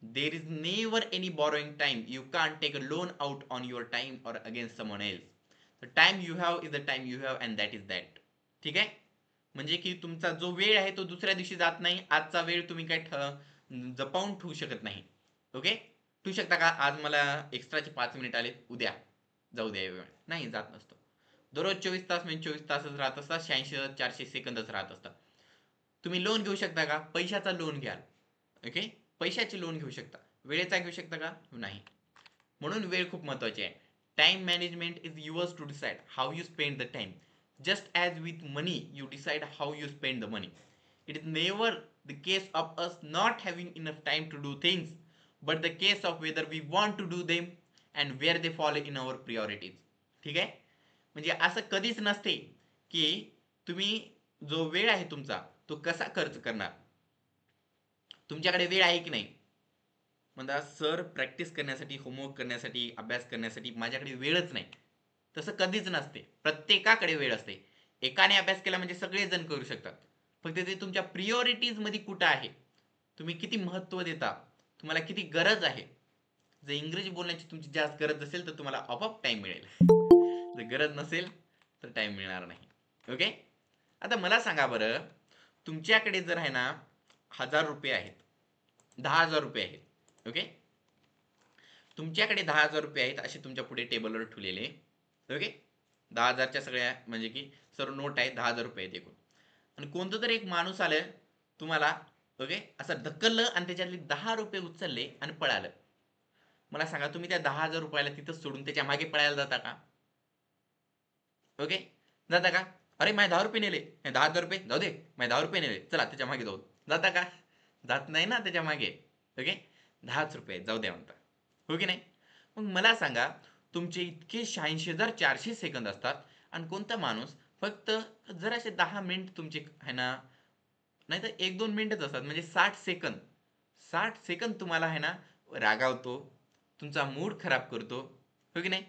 There is never any borrowing time. You can't take a loan out on your time or against someone else. The time you have is the time you have and that is that. ठीक आहे. म्हणजे की तुमचा जो वेळ आहे तो दुसऱ्या दिवशी जात नाही. आजचा वेळ तुम्ही काय जपावून ठेवू शकत नाही. ओके, ठेवू शकता का आज मला एक्स्ट्राचे 5 मिनिट आले, उद्या जाऊ द्या वेळ, नाही जात नसतो. दररोज 24 तास म्हणजे 24 तासच राहत असतात, 86,400 सेकंदच राहत असतात. तुम्ही लोन घेऊ शकता का? पैशाचा लोन घ्याल. ओके, पैशाची लोन घेऊ शकता, वेळेचा घेऊ शकता का? नाही. म्हणून वेळ खूप महत्वाची आहे. Time management is yours to decide how you spend the time. Just as with money you decide how you spend the money. It is never the case of us not having enough time to do things, but the case of whether we want to do them and where they fall in our priorities. ठीक आहे. म्हणजे असं कधीच नसते की तुम्ही जो वेळ आहे तुमचा तो कसा खर्च करणार. तुमच्याकडे वेळ आहे की नाही. म्हणता सर प्रॅक्टिस करण्यासाठी, होमवर्क करण्यासाठी, अभ्यास करण्यासाठी माझ्याकडे वेळच नाही. तसं कधीच नसते. प्रत्येकाकडे वेळ असते. एकाने अभ्यास केला म्हणजे सगळेजण करू शकतात. फक्त ते तुमच्या प्रियोरिटीज मध्ये कुठं आहे, तुम्ही किती महत्व देता, तुम्हाला किती गरज आहे. जर इंग्रजी बोलण्याची तुमची जास्त गरज असेल तर तुम्हाला आपोआप टाइम मिळेल. जर गरज नसेल तर टाइम मिळणार नाही. ओके, आता मला सांगा बरं, तुमच्याकडे जर आहे ना 1,000 रुपये आहेत, 10,000 रुपये आहेत. ओके, तुमच्याकडे 10,000 रुपये आहेत असे तुमच्या पुढे टेबलवर ठेवलेले. ओके, 10,000च्या सगळ्या म्हणजे की सर्व नोट आहेत, 10,000 रुपये आहेत एकूण. आणि कोणतं तरी एक माणूस आलं तुम्हाला, ओके, असं ढकललं आणि त्याच्यातले 10 रुपये उचलले आणि पळालं. मला सांगा, तुम्ही त्या 10,000 रुपयाला तिथंच सोडून त्याच्या मागे पळायला जाता का? ओके, जाता का? अरे माझे 10 रुपये नेले, 10,000 रुपये जाऊ दे, माझे 10 रुपये नेले, चला त्याच्या मागे जाऊ. जाता का? जात नाही ना त्याच्या मागे. ओके, 10 रुपये जाऊ द्या म्हणता, हो की नाही. मग मला सांगा, तुमचे इतके 86,400 सेकंद असतात आणि कोणता माणूस फक्त जरासे 10 मिनिट तुमचे आहे ना, नाही तर 1-2 मिनिटच असतात, म्हणजे 60 सेकंद तुम्हाला आहे ना रागावतो, तुमचा मूड खराब करतो, हो की नाही.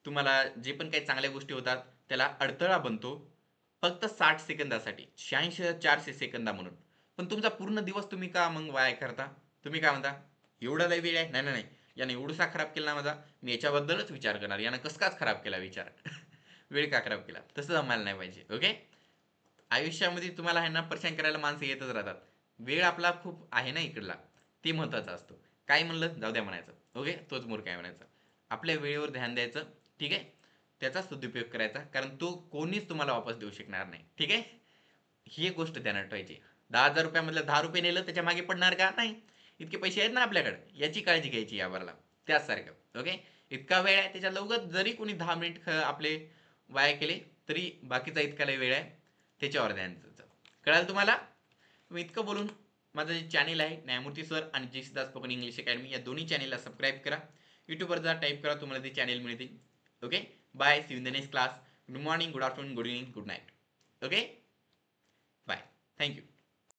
तुम्हाला जे पण काही चांगल्या गोष्टी होतात त्याला अडथळा बनतो, फक्त 60 सेकंदासाठी, 86,400 सेकंदा म्हणून. पण तुमचा पूर्ण दिवस तुम्ही का मग वाया करता. तुम्ही काय म्हणता, एवढा लय वेळ आहे, नाही नाही नाही, याने एवढसा खराब केला ना माझा, मी याच्याबद्दलच विचार करणार, यानं कस काच खराब केला विचार. वेळ का खराब केला, तसं जमायला नाही पाहिजे. ओके, आयुष्यामध्ये तुम्हाला आहे ना परेशान करायला माणसं येतच राहतात. वेळ आपला खूप आहे ना इकडला, ते महत्वाचा असतो. काय म्हणलं जाऊ द्या म्हणायचं. ओके, तोच मूर्ख काय म्हणायचं. आपल्या वेळेवर ध्यान द्यायचं, ठीक आहे, त्याचा सदुपयोग करायचा, कारण तो कोणीच तुम्हाला वापस देऊ शकणार नाही. ठीक आहे, ही एक गोष्ट ध्यानात ठेवायची. 10,000 रुपयामधलं 10 रुपये नेलं त्याच्या मागे पडणार का? नाही. इतके पैसे आहेत ना आपल्याकडे, याची काळजी घ्यायची यावरला. त्याचसारखं. ओके, इतका वेळ आहे त्याच्या लवकर जरी कोणी 10 मिनिट आपले वाया केले तरी बाकीचा इतका वेळ आहे त्याच्यावर ध्यान द्यायचं. कळालं तुम्हाला. मी इतकं बोलून माझं जे चॅनल आहे न्यायमूर्ती सर आणि जयसिद्धार्थ स्पोकन इंग्लिश अकॅडमी, या दोन्ही चॅनलला सबस्क्राईब करा. यूट्यूबवर जा, टाईप करा, तुम्हाला ते चॅनल मिळतील. Okay, bye, see you in the next class. Good morning, good afternoon, good evening, good night. Okay, bye, thank you.